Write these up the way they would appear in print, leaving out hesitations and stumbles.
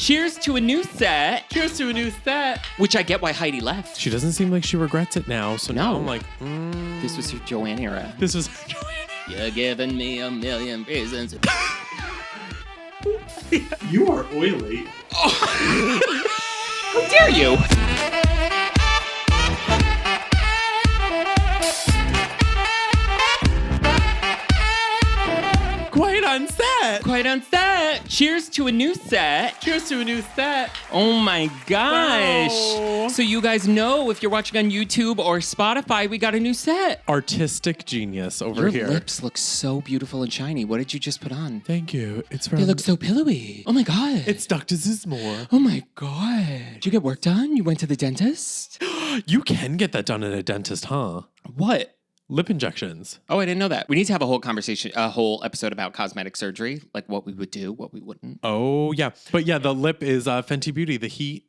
Cheers to a new set. Cheers to a new set. Which I get why Heidi left. She doesn't seem like she regrets it now. So now I'm like, This was your Joanne era. This was Joanne. You're giving me a million reasons. You are oily. How dare you? Quite on set. Quite on set. Cheers to a new set. Cheers to a new set. Oh my gosh. Wow. So you guys know if you're watching on YouTube or Spotify, we got a new set. Artistic genius over Your here. lips look so beautiful and shiny. What did you just put on? Thank you. It's from. They look so pillowy. Oh my God. It's Dr. Zizmore. Oh my God. Did you get work done? You went to the dentist? You can get that done at a dentist, huh? What? Lip injections. Oh, I didn't know that. We need to have a whole conversation, a whole episode about cosmetic surgery, like what we would do, what we wouldn't. Oh, yeah. But yeah, the lip is Fenty Beauty, the Heat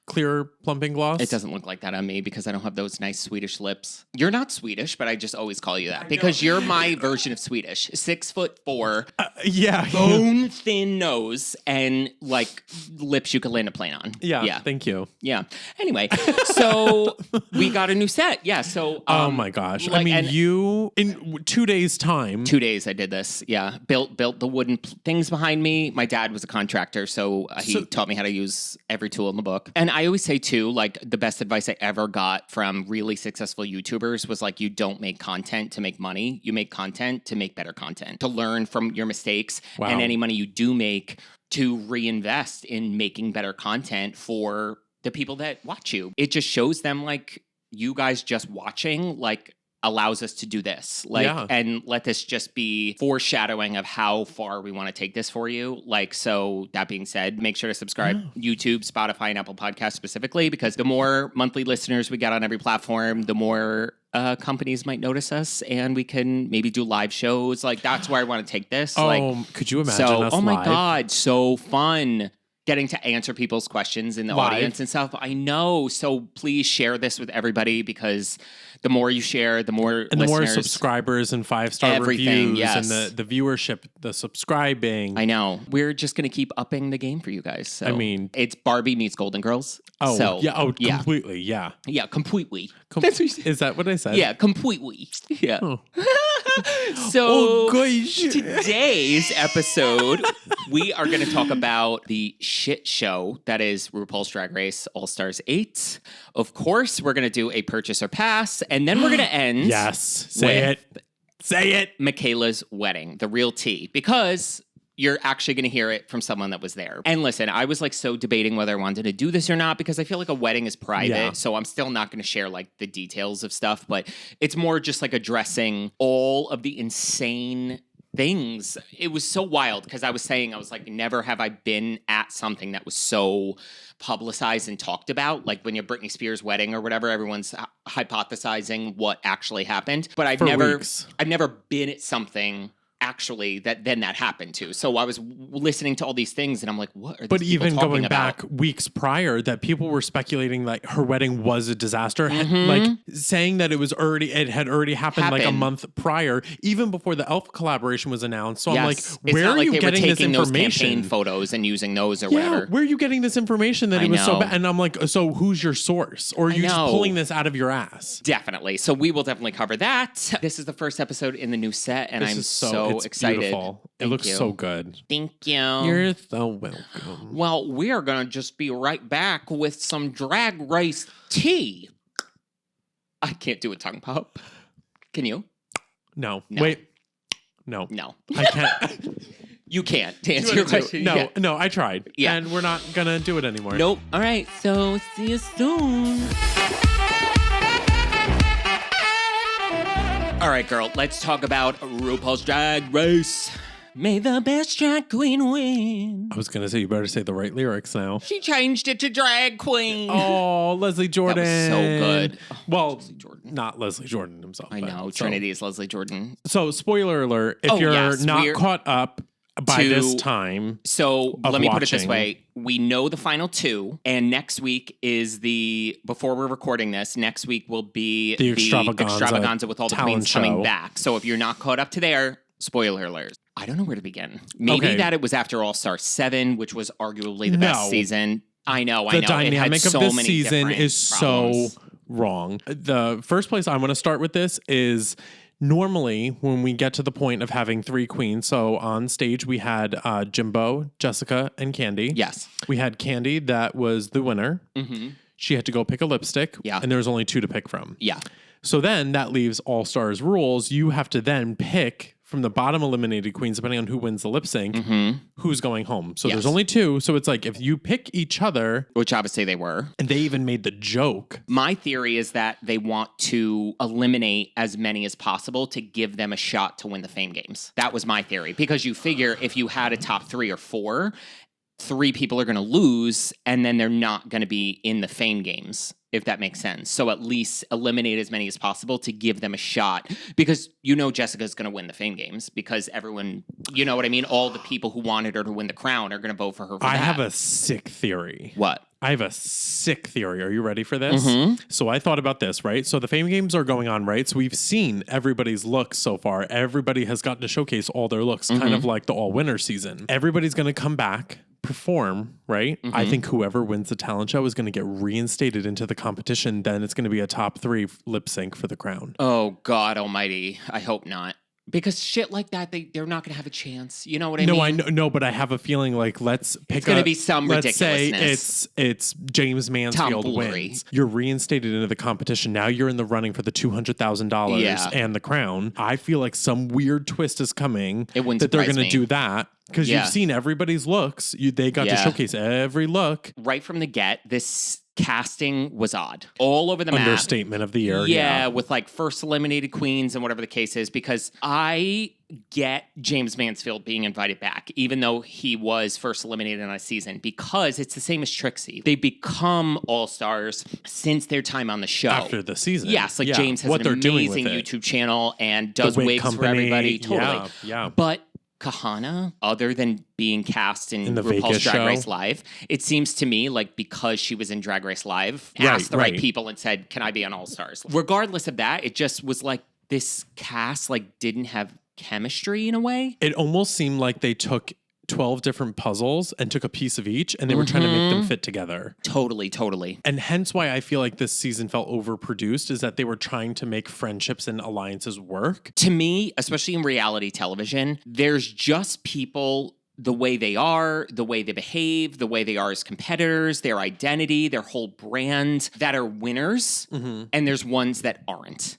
Clear Plumping Gloss. It doesn't look like that on me because I don't have those nice Swedish lips. You're not Swedish, but I just always call you that because you're my version of Swedish. 6'4", yeah. bone thin nose, and like lips you could land a plane on. Yeah. Thank you. Yeah. Anyway, so we got a new set. Yeah. So. Oh my gosh. like, I mean, you in 2 days' time. 2 days I did this. Yeah. Built the wooden things behind me. My dad was a contractor, so he taught me how to use every tool in the book. And I always say too, like the best advice I ever got from really successful YouTubers was like, you don't make content to make money. You make content to make better content, to learn from your mistakes, and any money you do make to reinvest in making better content for the people that watch you. It just shows them like you guys just watching, like allows us to do this, like, and let this just be foreshadowing of how far we want to take this for you. Like, so that being said, make sure to subscribe YouTube, Spotify, and Apple Podcasts specifically, because the more monthly listeners we get on every platform, the more companies might notice us, and we can maybe do live shows. Like, that's where I want to take this. Oh, like, could you imagine us oh my live? God, so fun. Getting to answer people's questions in the audience and stuff. I know. So please share this with everybody because the more you share, the more and listeners, the more subscribers and 5-star reviews and the viewership, the subscribing. I know. We're just going to keep upping the game for you guys. So I mean, it's Barbie meets Golden Girls. Oh, so, yeah. Oh, completely. Yeah. Yeah, completely. That's what you said. Is that what I said? Yeah, completely. Yeah. Oh. So gosh. Today's episode, we are going to talk about the shit show that is RuPaul's Drag Race All-Stars 8. Of course, we're going to do a purchase or pass, and then we're going to end. Yes. Say it. Michaela's wedding, the real tea, because you're actually going to hear it from someone that was there. And listen, I was like so debating whether I wanted to do this or not because I feel like a wedding is private. So I'm still not going to share like the details of stuff, but it's more just like addressing all of the insane things. It was so wild because I was like, never have I been at something that was so publicized and talked about. Like when you're Britney Spears' wedding or whatever, everyone's hypothesizing what actually happened. But I've never been at something actually that happened to. So I was listening to all these things and I'm like, what are these people even talking going about? back weeks prior, that people were speculating like her wedding was a disaster, like saying that it had already happened like a month prior, even before the Elf collaboration was announced. So I'm like, where are you getting this information? Those campaign photos and using those or whatever. Where are you getting this information that it was so bad? And I'm like, so who's your source? Or are you just pulling this out of your ass? Definitely. So we will definitely cover that. This is the first episode in the new set and I'm so excited. Beautiful. It looks so good. Thank you. You're so welcome. Well, we are going to just be right back with some Drag Race tea. I can't do a tongue pop. Can you? No. Wait. No. I can't. You can't, to answer your question. No, I tried. Yeah. And we're not going to do it anymore. Nope. All right. So see you soon. All right, girl, let's talk about RuPaul's Drag Race. May the best drag queen win. I was going to say, you better say the right lyrics now. She changed it to drag queen. Oh, Leslie Jordan. That was so good. Well, not Leslie Jordan himself. I know. Trinity is Leslie Jordan. So, spoiler alert, if you're not caught up by this time. So let me put it this way. We know the final two, and next week is before we're recording this, next week will be the extravaganza with all the queens coming back. So if you're not caught up to there, spoiler alert. I don't know where to begin. Maybe that it was after All-Star 7, which was arguably the best season. I know. The dynamic of this season is problems. So wrong. The first place I want to start with this is normally when we get to the point of having 3 queens. So on stage we had Jimbo, Jessica, and Candy. Yes. We had Candy that was the winner. Mm-hmm. She had to go pick a lipstick. Yeah. And there was only 2 to pick from. Yeah. So then that leaves All Stars rules. You have to then pick from the bottom eliminated queens, depending on who wins the lip sync, who's going home. So there's only 2. So it's like if you pick each other. Which obviously they were. And they even made the joke. My theory is that they want to eliminate as many as possible to give them a shot to win the Fame Games. That was my theory. Because you figure if you had a top 3 or 4, 3 people are going to lose, and then they're not going to be in the Fame Games, if that makes sense. So at least eliminate as many as possible to give them a shot. Because Jessica's going to win the Fame Games because everyone, you know what I mean? All the people who wanted her to win the crown are going to vote for her for I have a sick theory. What? I have a sick theory. Are you ready for this? So I thought about this, right? So the Fame Games are going on, right? So we've seen everybody's looks so far. Everybody has gotten to showcase all their looks, kind of like the all-winner season. Everybody's going to come back, perform, right? I think whoever wins the talent show is going to get reinstated into the competition. Then it's going to be a top 3 lip sync for the crown. Oh, God almighty. I hope not. Because shit like that, they're not going to have a chance. You know what I mean? No, but I have a feeling like let's pick it's going to be some ridiculousness. Let's say it's James Mansfield wins. You're reinstated into the competition. Now you're in the running for the $200,000 and the crown. I feel like some weird twist is coming that they're going to do that. Because you've seen everybody's looks. They got to showcase every look. Right from the get, this casting was odd. All over the map. Understatement of the year. Yeah, with like first eliminated queens and whatever the case is. Because I get James Mansfield being invited back, even though he was first eliminated on a season, because it's the same as Trixie. They become all-stars since their time on the show. After the season. Yes, like James has an amazing YouTube channel and does wigs for everybody. Totally. Yeah. But Kahana, other than being cast in the RuPaul's Vegas Drag Race show? Live, it seems to me like because she was in Drag Race Live, asked the right people and said, can I be on All Stars? Regardless of that, it just was like this cast like didn't have chemistry in a way. It almost seemed like they took 12 different puzzles and took a piece of each and they were trying to make them fit together. Totally. And hence why I feel like this season felt overproduced is that they were trying to make friendships and alliances work. To me, especially in reality television, there's just people the way they are, the way they behave, the way they are as competitors, their identity, their whole brand that are winners. And there's ones that aren't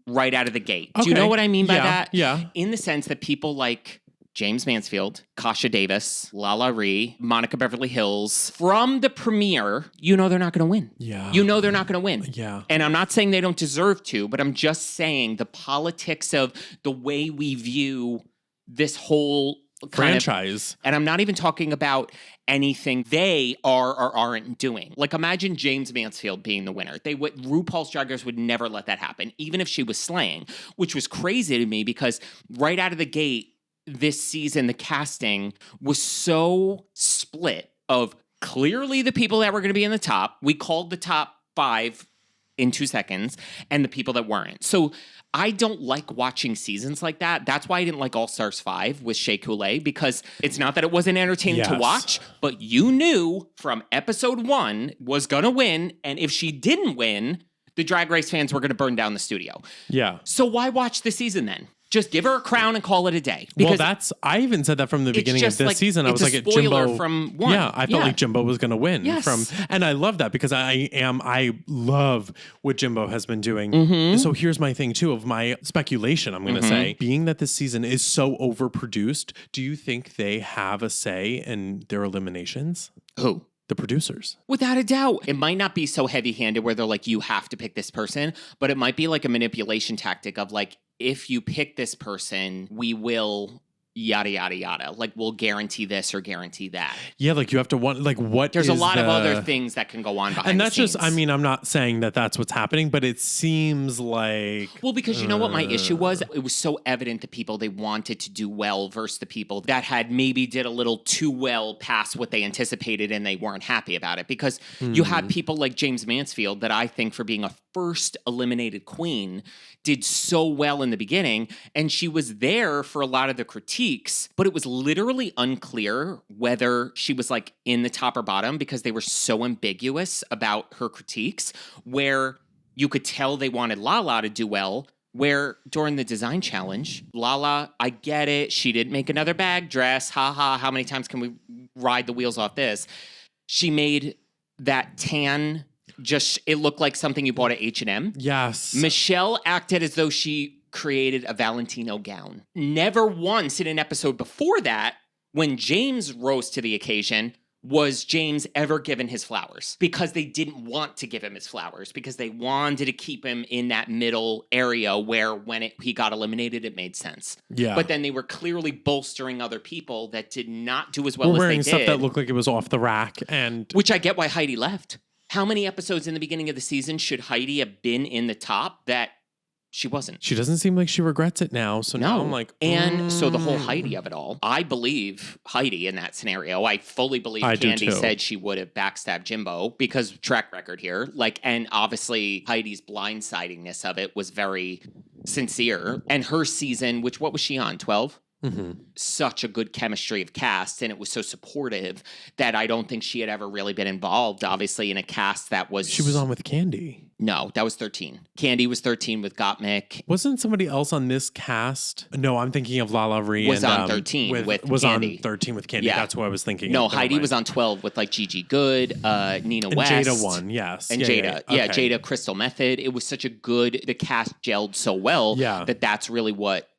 right out of the gate. Do you know what I mean by that? Yeah. In the sense that people like James Mansfield, Kasha Davis, Lala Ree, Monica Beverly Hills, from the premiere, they're not going to win. Yeah. They're not going to win. Yeah. And I'm not saying they don't deserve to, but I'm just saying the politics of the way we view this whole franchise. And I'm not even talking about anything they are or aren't doing. Like imagine James Mansfield being the winner. RuPaul's Drag Race would never let that happen, even if she was slaying, which was crazy to me because right out of the gate, this season, the casting was so split of clearly the people that were going to be in the top. We called the top 5 in 2 seconds and the people that weren't. So I don't like watching seasons like that. That's why I didn't like All Stars 5 with Shea Coulee, because it's not that it wasn't entertaining to watch, but you knew from episode 1 was going to win. And if she didn't win, the Drag Race fans were going to burn down the studio. Yeah. So why watch the season then? Just give her a crown and call it a day. I even said that from the beginning of this season. I was like, Jimbo from 1. Yeah, I felt like Jimbo was going to win. And I love that because I love what Jimbo has been doing. So here's my thing too of my speculation. I'm going to say, being that this season is so overproduced, do you think they have a say in their eliminations? Who? The producers. Without a doubt. It might not be so heavy-handed where they're like, you have to pick this person, but it might be like a manipulation tactic of like, if you pick this person, we will yada, yada, yada. Like, we'll guarantee this or guarantee that. Yeah, like you have to want, like what There's a lot of other things that can go on behind and that's the scenes. just, I mean, I'm not saying that that's what's happening, but it seems like... Well, because you know what my issue was? It was so evident the people they wanted to do well versus the people that had maybe did a little too well past what they anticipated and they weren't happy about it. Because you had people like James Mansfield that I think for being a first eliminated queen did so well in the beginning, and she was there for a lot of the critique critiques, but it was literally unclear whether she was like in the top or bottom because they were so ambiguous about her critiques, where you could tell they wanted Lala to do well, where during the design challenge, Lala, I get it, she didn't make another bag dress, haha, how many times can we ride the wheels off this? She made that tan, it looked like something you bought at H&M. Yes. Michelle acted as though she created a Valentino gown. Never once in an episode before that, when James rose to the occasion, was James ever given his flowers, because they didn't want to give him his flowers, because they wanted to keep him in that middle area where when he got eliminated, it made sense. Yeah. But then they were clearly bolstering other people that did not do as well as they did. Wearing stuff that looked like it was off the rack. Which I get why Heidi left. How many episodes in the beginning of the season should Heidi have been in the top that she wasn't? She doesn't seem like she regrets it now. So now I'm like, And so the whole Heidi of it all, I believe Heidi in that scenario. I fully believe Candy said she would have backstabbed Jimbo because track record here. And obviously Heidi's blindsidingness of it was very sincere. And her season, what was she on? 12? Mm-hmm. Such a good chemistry of cast, and it was so supportive that I don't think she had ever really been involved, obviously, in a cast that was... She was on with Candy. No, that was 13. Candy was 13 with Gottmik. Wasn't somebody else on this cast? No, I'm thinking of Lala Ree. Was on 13 with Candy. On 13 with Candy. Yeah. That's what I was thinking. No, Heidi was on 12 with like Gigi Good, Nina and West. Jada won, yes. And Jada. Yeah, okay. Jada, Crystal Method. It was such a good... The cast gelled so well that's really what...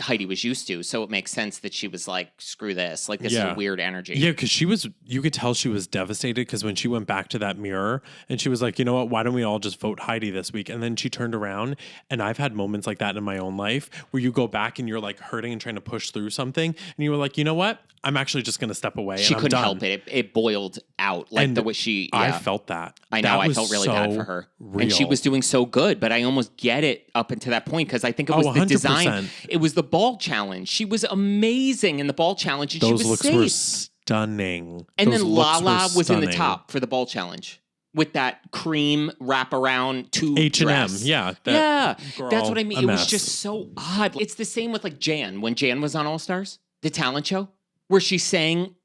Heidi was used to, so it makes sense that she was like, screw this, like this is a weird energy. Yeah, because you could tell she was devastated, because when she went back to that mirror and she was like, you know what, why don't we all just vote Heidi this week? And then she turned around, and I've had moments like that in my own life where you go back and you're like hurting and trying to push through something, and you were like, you know what, I'm actually just going to step away. She couldn't help it. It boiled out like the way she... I felt that. I know. I felt really bad for her. Real. And she was doing so good, but I almost get it up until that point, because I think it was the 100%. Design. It was the ball challenge. She was amazing in the ball challenge, and those she was looks were stunning. And then Lala was in the top for the ball challenge with that cream wraparound tube H&M, dress. yeah. That's what I mean. It was just so odd. It's the same with like Jan. When Jan was on All Stars, the talent show, where she sang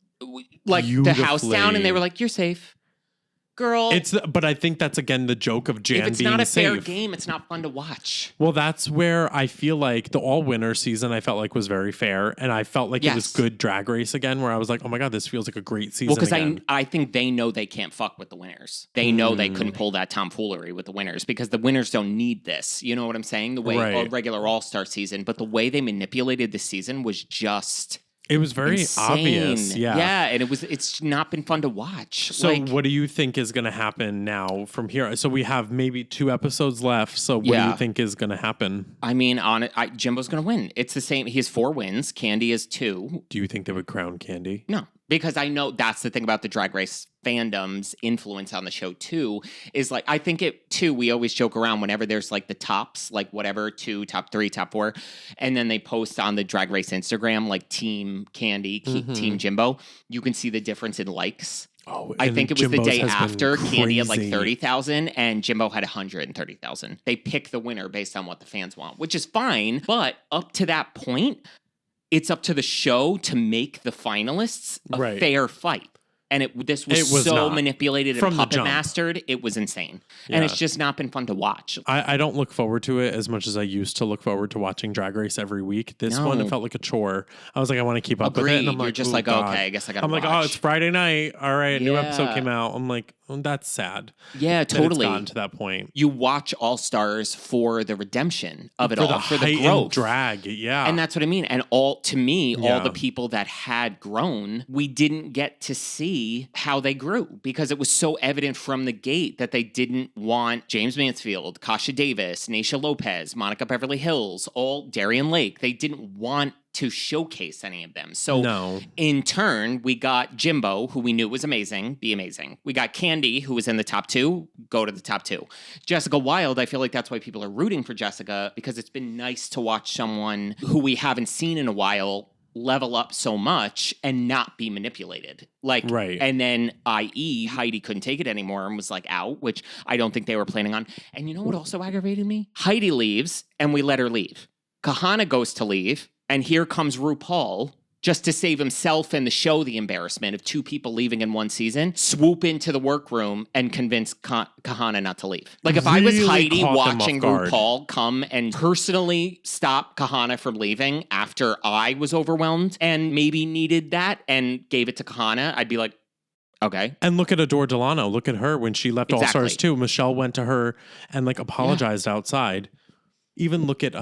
like the house down, and they were like, "You're safe, girl." But I think that's again the joke of Jan being safe. If it's not a fair game, it's not fun to watch. Well, that's where I feel like the all winner season I felt like was very fair, and I felt like it was good Drag Race again, where I was like, oh my god, this feels like a great season. Well, because I think they know they can't fuck with the winners. They know they couldn't pull that tomfoolery with the winners, because the winners don't need this. You know what I'm saying? The way a regular All Star season, but the way they manipulated this season was just... It was very obvious. Yeah, and it's not been fun to watch. So what do you think is going to happen now from here? So we have maybe 2 episodes left. So what do you think is going to happen? I mean, Jimbo's going to win. It's the same. He has 4 wins. Candy has 2. Do you think they would crown Candy? No, because I know that's the thing about the Drag Race fandom's influence on the show too, is like, I think we always joke around whenever there's like the tops, like whatever, 2, top 3, top 4, and then they post on the Drag Race Instagram, like Team Candy, Team Jimbo, you can see the difference in likes. Oh, I think it was Jimbo's the day after Candy had like 30,000 and Jimbo had 130,000. They pick the winner based on what the fans want, which is fine. But up to that point, it's up to the show to make the finalists a fair fight. And this was so manipulated and puppet mastered. It was insane. Yeah. And it's just not been fun to watch. I don't look forward to it as much as I used to look forward to watching Drag Race every week. This one, it felt like a chore. I was like, I want to keep up with it. And I'm You're just like, God. Okay, I guess I got to watch. I'm like, oh, it's Friday night. All right, a new episode came out. I'm like, oh, that's sad. Yeah, totally. It's gotten to that point. You watch All Stars for the redemption of it all, for the growth. Drag, yeah. And that's what I mean. And all the people that had grown, we didn't get to see how they grew, because it was so evident from the gate that they didn't want James Mansfield, Kasha Davis, Naysha Lopez, Monica Beverly Hills, all Darian Lake. They didn't want to showcase any of them. So in turn, we got Jimbo, who we knew was amazing, be amazing. We got Candy, who was in the top 2, go to the top 2. Jessica Wilde, I feel like that's why people are rooting for Jessica, because it's been nice to watch someone who we haven't seen in a while level up so much and not be manipulated. And then i.e. Heidi couldn't take it anymore and was like out, which I don't think they were planning on. And you know what also aggravated me? Heidi leaves and we let her leave. Kahana goes to leave And here comes RuPaul, just to save himself and the show the embarrassment of 2 people leaving in one season, swoop into the workroom and convince Kahana not to leave. Like, if I was Heidi watching RuPaul come and personally stop Kahana from leaving after I was overwhelmed and maybe needed that and gave it to Kahana, I'd be like, okay. And look at Adore Delano. Look at her when she left All Stars 2. Michelle went to her and like apologized outside. Even look at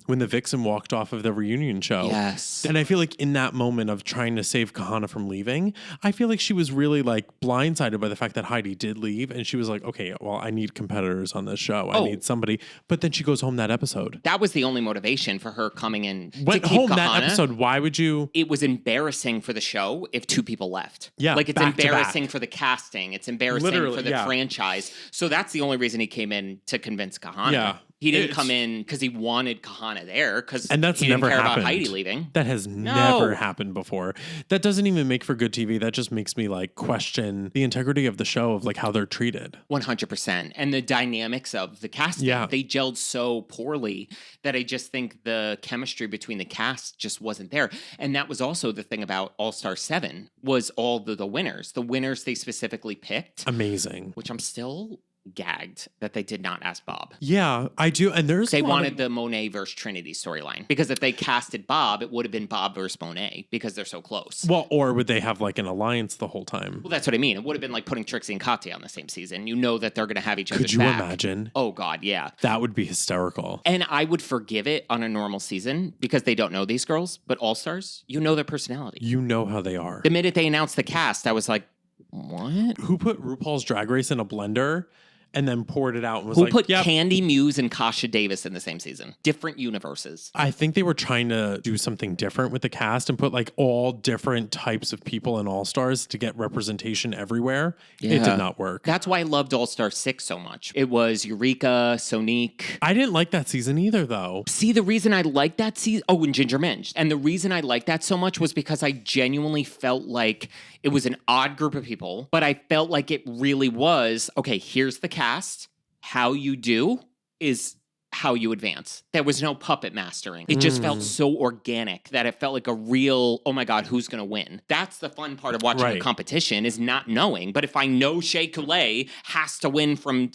when the Vixen walked off of the reunion show. Yes. And I feel like in that moment of trying to save Kahana from leaving, I feel like she was really like blindsided by the fact that Heidi did leave. And she was like, okay, well, I need competitors on this show. I need somebody. But then she goes home that episode. That was the only motivation for her coming in. Went to keep home Kahana. That episode. Why would you? It was embarrassing for the show if 2 people left. Yeah. Like, it's embarrassing for the casting. It's embarrassing for the yeah. franchise. So that's the only reason he came in to convince Kahana. Yeah. He didn't come in because he wanted Kahana there, and that's he never didn't care happened. about Heidi leaving. That has never happened before. That doesn't even make for good TV. That just makes me like question the integrity of the show, of like how they're treated. 100%. And the dynamics of the casting. Yeah. They gelled so poorly that I just think the chemistry between the cast just wasn't there. And that was also the thing about All-Star 7 was all the winners. The winners they specifically picked. Amazing. Which I'm still gagged that they did not ask Bob. Yeah, I do. And they wanted the Monet versus Trinity storyline, because if they casted Bob, it would have been Bob versus Monet because they're so close. Well, or would they have like an alliance the whole time? Well, that's what I mean. It would have been like putting Trixie and Katya on the same season. You know that they're going to have each other's back. Could you imagine? Oh God, yeah. That would be hysterical. And I would forgive it on a normal season because they don't know these girls, but All Stars, you know their personality. You know how they are. The minute they announced the cast, I was like, what? Who put RuPaul's Drag Race in a blender and then poured it out and was Who put Candy Muse and Kasha Davis in the same season? Different universes. I think they were trying to do something different with the cast and put like all different types of people in All Stars to get representation everywhere. Yeah. It did not work. That's why I loved All Star 6 so much. It was Eureka, Sonique. I didn't like that season either, though. See, the reason I liked that season... Oh, and Ginger Minj. And the reason I liked that so much was because I genuinely felt like it was an odd group of people, but I felt like it really was, okay, here's the cast. How you do is how you advance. There was no puppet mastering. It just felt so organic that it felt like a real, oh my God, who's going to win? That's the fun part of watching a competition, is not knowing. But if I know Shea Coulee has to win from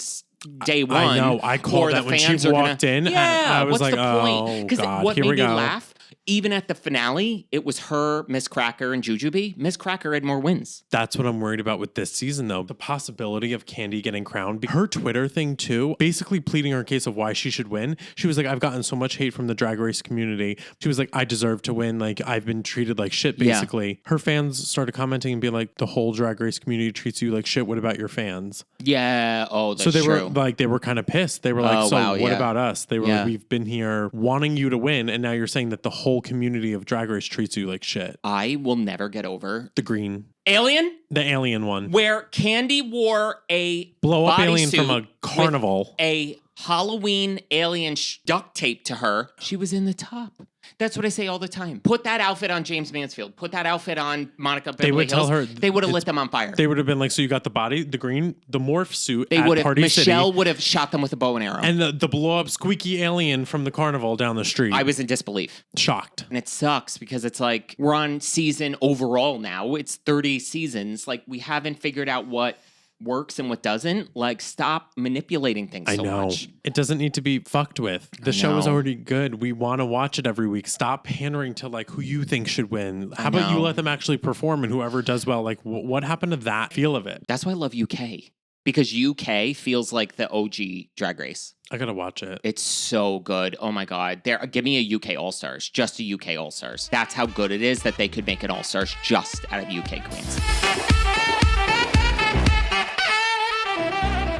day one. I know. I called that when she walked in. Yeah, I was what's like, the point? Because what made me laugh, even at the finale, it was her, Miss Cracker, and Jujubee. Miss Cracker had more wins. That's what I'm worried about with this season, though. The possibility of Candy getting crowned. Her Twitter thing, too, basically pleading her case of why she should win. She was like, I've gotten so much hate from the Drag Race community. She was like, I deserve to win. Like, I've been treated like shit, basically. Yeah. Her fans started commenting and being like, the whole Drag Race community treats you like shit. What about your fans? Yeah. Oh, that's true. So they were were kind of pissed. They were like, what about us? They were like, we've been here wanting you to win. And now you're saying that the whole community of Drag Race treats you like shit. I will never get over the green alien. The alien one. Where Candy wore a blow up alien from a carnival. A Halloween alien duct tape to her. She was in the top. That's what I say all the time. Put that outfit on James Mansfield. Put that outfit on Monica Beverly They would Hills. tell her. They would have lit them on fire. They would have been like, so you got the body, the green, the morph suit they at would have, Party Michelle City. would have shot them with a bow and arrow. And the blow-up squeaky alien from the carnival down the street. I was in disbelief. Shocked. And it sucks because it's like, we're on season overall now. It's 30 seasons. Like, we haven't figured out what works and what doesn't. Like, stop manipulating things so much. It doesn't need to be fucked with. The show is already good. We want to watch it every week. Stop pandering to like who you think should win. How about you let them actually perform, and whoever does well, like what happened to that feel of it? That's why I love UK. Because UK feels like the OG Drag Race. I gotta watch it. It's so good. Oh my God. Give me a UK All-Stars. Just a UK All-Stars. That's how good it is that they could make an All-Stars just out of UK queens.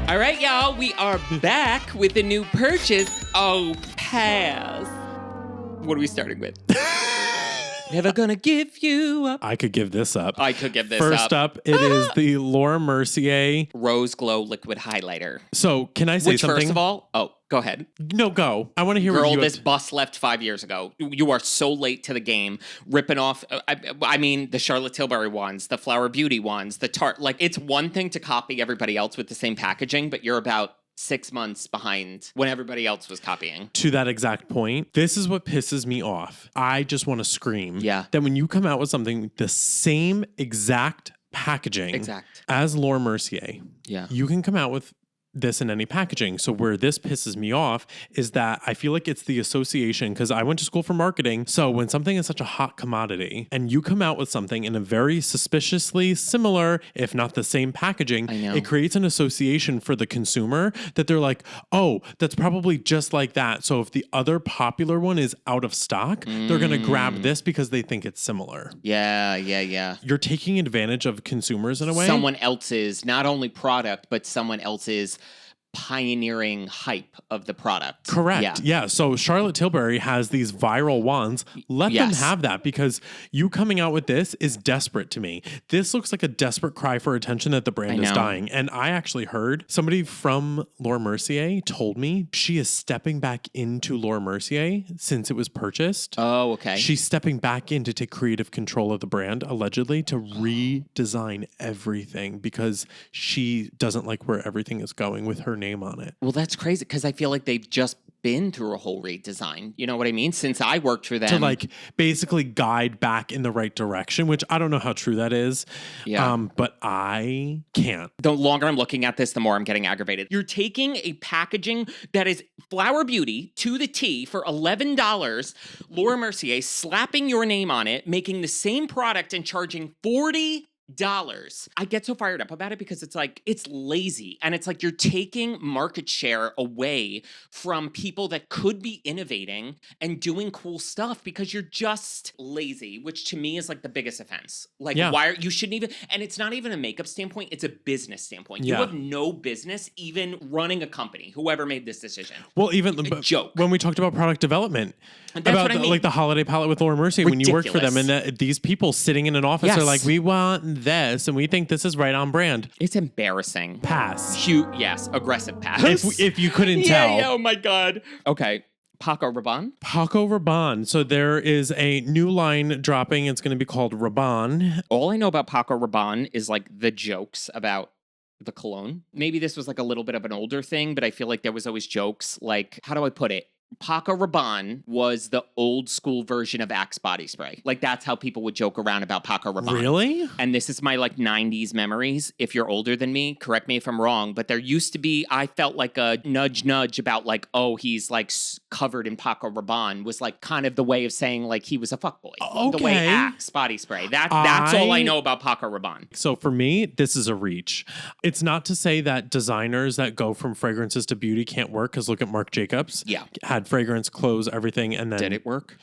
All right, y'all, we are back with a new purchase. Oh, pass. What are we starting with? Never gonna give you up. I could give this up. I could give this First up, it is the Laura Mercier Rose Glow Liquid Highlighter. So, can I say something? First of all, go ahead. No, go. I want to hear Girl, what you this bus left 5 years ago. You are so late to the game. Ripping off, I mean, the Charlotte Tilbury ones, the Flower Beauty ones, the Tarte. Like, it's one thing to copy everybody else with the same packaging, but you're about 6 months behind when everybody else was copying. To that exact point, this is what pisses me off. I just want to scream. Yeah. That when you come out with something, the same exact packaging as Laura Mercier, you can come out with this in any packaging. So where this pisses me off is that I feel like it's the association, because I went to school for marketing. So when something is such a hot commodity and you come out with something in a very suspiciously similar, if not the same packaging, it creates an association for the consumer that they're like, oh, that's probably just like that. So if the other popular one is out of stock, they're going to grab this because they think it's similar. Yeah. You're taking advantage of consumers in a way. Someone else's, not only product, but someone else's pioneering hype of the product. Correct. Yeah. So Charlotte Tilbury has these viral wands. Let them have that, because you coming out with this is desperate to me. This looks like a desperate cry for attention that the brand is dying. And I actually heard somebody from Laura Mercier told me she is stepping back into Laura Mercier since it was purchased. Oh, okay. She's stepping back in to take creative control of the brand, allegedly, to redesign everything because she doesn't like where everything is going with her name on it. Well, that's crazy, because I feel like they've just been through a whole redesign. You know what I mean? Since I worked for them. To like basically guide back in the right direction, which I don't know how true that is. Yeah. But I can't. The longer I'm looking at this, the more I'm getting aggravated. You're taking a packaging that is Flower Beauty to the T for $11, Laura Mercier, slapping your name on it, making the same product and charging $40. I get so fired up about it because it's like, it's lazy. And it's like you're taking market share away from people that could be innovating and doing cool stuff because you're just lazy, which to me is like the biggest offense. Like, why are you shouldn't even, and it's not even a makeup standpoint, it's a business standpoint. You have no business even running a company, whoever made this decision. Well, even a joke. When we talked about product development, and that's about what I mean. Like the holiday palette with Laura Mercier, when you worked for them, and these people sitting in an office are like, we want this and we think this is right on brand. It's embarrassing. Pass. Yes, aggressive pass. If you couldn't tell. Yeah, oh my God. Okay. Paco Rabanne? Paco Rabanne. So there is a new line dropping. It's going to be called Rabanne. All I know about Paco Rabanne is like the jokes about the cologne. Maybe this was like a little bit of an older thing, but I feel like there was always jokes like, how do I put it? Paco Rabanne was the old school version of Axe body spray. Like, that's how people would joke around about Paco Rabanne. Really? And this is my like 90s memories. If you're older than me, correct me if I'm wrong, but there used to be, I felt like a nudge about like, oh, he's like covered in Paco Rabanne was like kind of the way of saying like he was a fuckboy. Okay. The way Axe body spray. That's all I know about Paco Rabanne. So for me, this is a reach. It's not to say that designers that go from fragrances to beauty can't work, because look at Marc Jacobs. Yeah. Had fragrance, clothes, everything, and then did it work?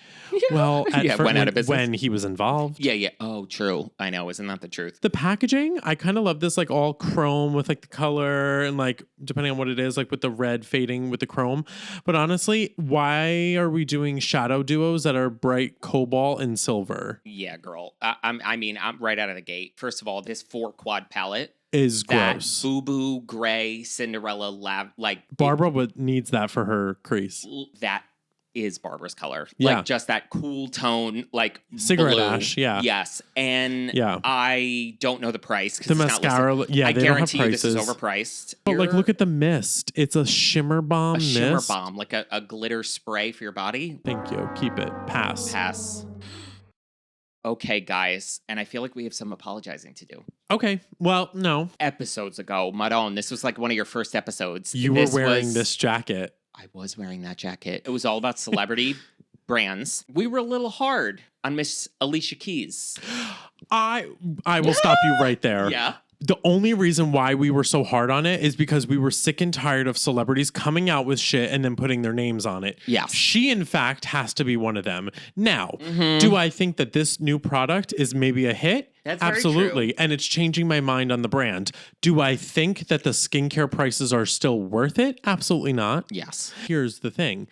Well, went out of business when he was involved. Yeah. Oh, true. I know. Isn't that the truth? The packaging, I kind of love this like all chrome with like the color and like depending on what it is, like with the red fading with the chrome. But honestly, why are we doing shadow duos that are bright cobalt and silver? Yeah, girl. I'm right out of the gate. First of all, this 4-quad palette is gross. Boo-boo, gray, Cinderella, like... Barbara needs that for her crease. That is Barbara's color. Yeah. Like, just that cool tone, like cigarette blue. ash, yeah. Yes. And I don't know the price. The mascara, I guarantee you this is overpriced. But like, look at the mist. It's a shimmer bomb mist. Shimmer bomb, like a glitter spray for your body. Thank you. Keep it. Pass. Okay, guys, and I feel like we have some apologizing to do. Okay, well, no. Episodes ago, Madon, this was like one of your first episodes. You were wearing this jacket. I was wearing that jacket. It was all about celebrity brands. We were a little hard on Miss Alicia Keys. I will stop you right there. Yeah. The only reason why we were so hard on it is because we were sick and tired of celebrities coming out with shit and then putting their names on it. Yes. She, in fact, has to be one of them. Now, do I think that this new product is maybe a hit? That's absolutely. Very true. And it's changing my mind on the brand. Do I think that the skincare prices are still worth it? Absolutely not. Yes. Here's the thing.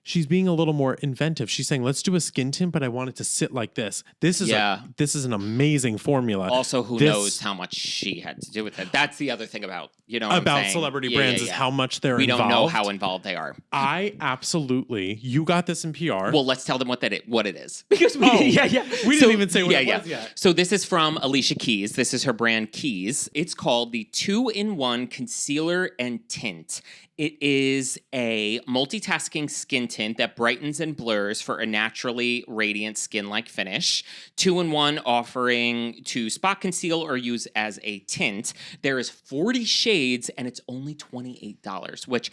she's being a little more inventive. She's saying, let's do a skin tint, but I want it to sit like this. This is an amazing formula. Also, who knows how much she had to do with it. That's the other thing about, about celebrity brands is how much they're involved. We don't know how involved they are. You got this in PR. Well, let's tell them what it is. Because we didn't even say what it was yet. So this is from Alicia Keys. This is her brand Keys. It's called the 2-in-1 Concealer and Tint. It is a multitasking skin tint that brightens and blurs for a naturally radiant skin-like finish. 2-in-1 offering to spot conceal or use as a tint. There is 40 shades and it's only $28, which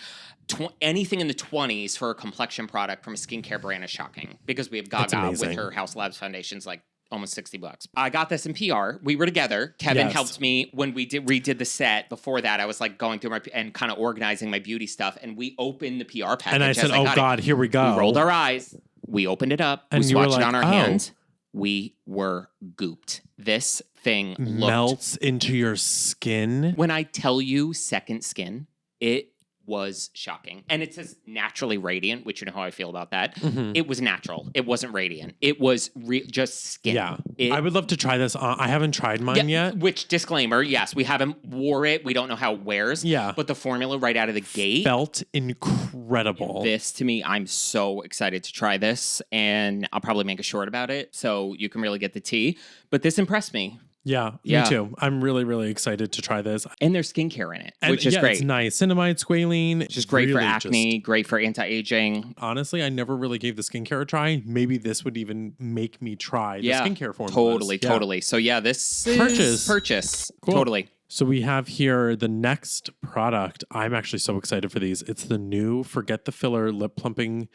anything in the 20s for a complexion product from a skincare brand is shocking because we have Gaga with her House Labs foundations like almost $60. I got this in PR. We were together. Kevin helped me when we redid the set. Before that, I was like going through and kind of organizing my beauty stuff. And we opened the PR package. And I said, "Oh God, here we go." We rolled our eyes. We opened it up. And we swatched it on our hands. We were gooped. This thing melts into your skin. When I tell you second skin, it was shocking. And it says naturally radiant, which you know how I feel about that. Mm-hmm. It was natural. It wasn't radiant. It was just skin. Yeah. I would love to try this on. I haven't tried mine yet. Which, disclaimer, yes, we haven't wore it. We don't know how it wears. Yeah. But the formula right out of the gate felt incredible. This, to me, I'm so excited to try this. And I'll probably make a short about it so you can really get the tea. But this impressed me. Yeah, me too. I'm really, really excited to try this. And there's skincare in it, which is great. It's nice. Cinnamide, squalene. Just great for acne, great for anti-aging. Honestly, I never really gave the skincare a try. Maybe this would even make me try the skincare formulas. Totally. So this is purchase. Cool. Totally. So we have here the next product. I'm actually so excited for these. It's the new Forget the Filler Lip Plumping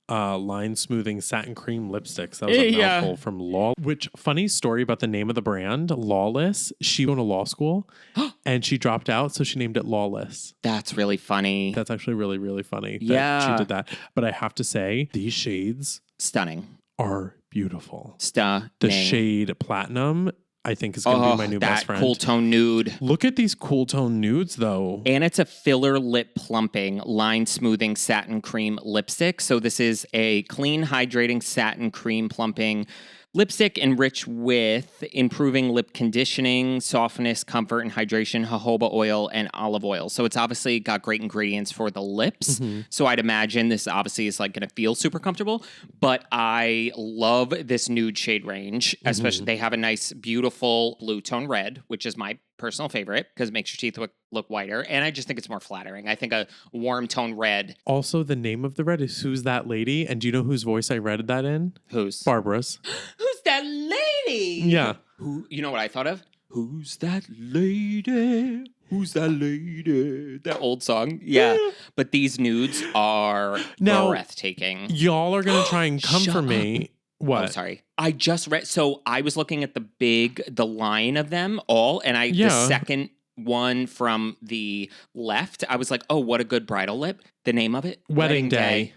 line smoothing satin cream lipsticks. That was a mouthful from Law. Which, funny story about the name of the brand, Lawless. She went to law school and she dropped out, so she named it Lawless. That's really funny. That's actually really, really funny that she did that. But I have to say, these shades stunning are beautiful. Stunning. The shade Platinum, I think, is going to be my new best friend. Cool tone nude. Look at these cool tone nudes, though. And it's a filler lip plumping, line smoothing satin cream lipstick. So this is a clean, hydrating satin cream plumping lipstick enriched with improving lip conditioning, softness, comfort, and hydration, jojoba oil, and olive oil. So it's obviously got great ingredients for the lips. Mm-hmm. So I'd imagine this obviously is like going to feel super comfortable. But I love this nude shade range, especially they have a nice, beautiful blue tone red, which is my personal favorite because it makes your teeth look whiter. And I just think it's more flattering. I think a warm tone red. Also, the name of the red is Who's That Lady? And do you know whose voice I read that in? Whose? Barbara's. Who's that lady? Yeah. Who? You know what I thought of? Who's that lady? Who's that lady? That old song. Yeah. But these nudes are breathtaking. Y'all are going to try and come for me. What? Oh, sorry. I just read. So I was looking at the line of them all, and the second one from the left, I was like, oh, what a good bridal lip. The name of it? Wedding Day.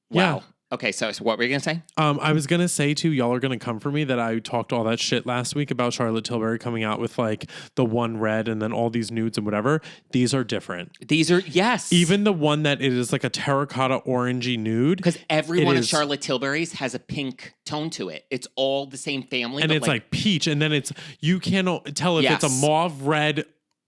Wow. Yeah. Okay, so what were you going to say? I was going to say, too, y'all are going to come for me that I talked all that shit last week about Charlotte Tilbury coming out with, like, the one red and then all these nudes and whatever. These are different. These are, yes. Even the one that it is like a terracotta orangey nude. Because every one of Charlotte Tilbury's has a pink tone to it. It's all the same family. And it's like peach. And then you can't tell if it's a mauve red,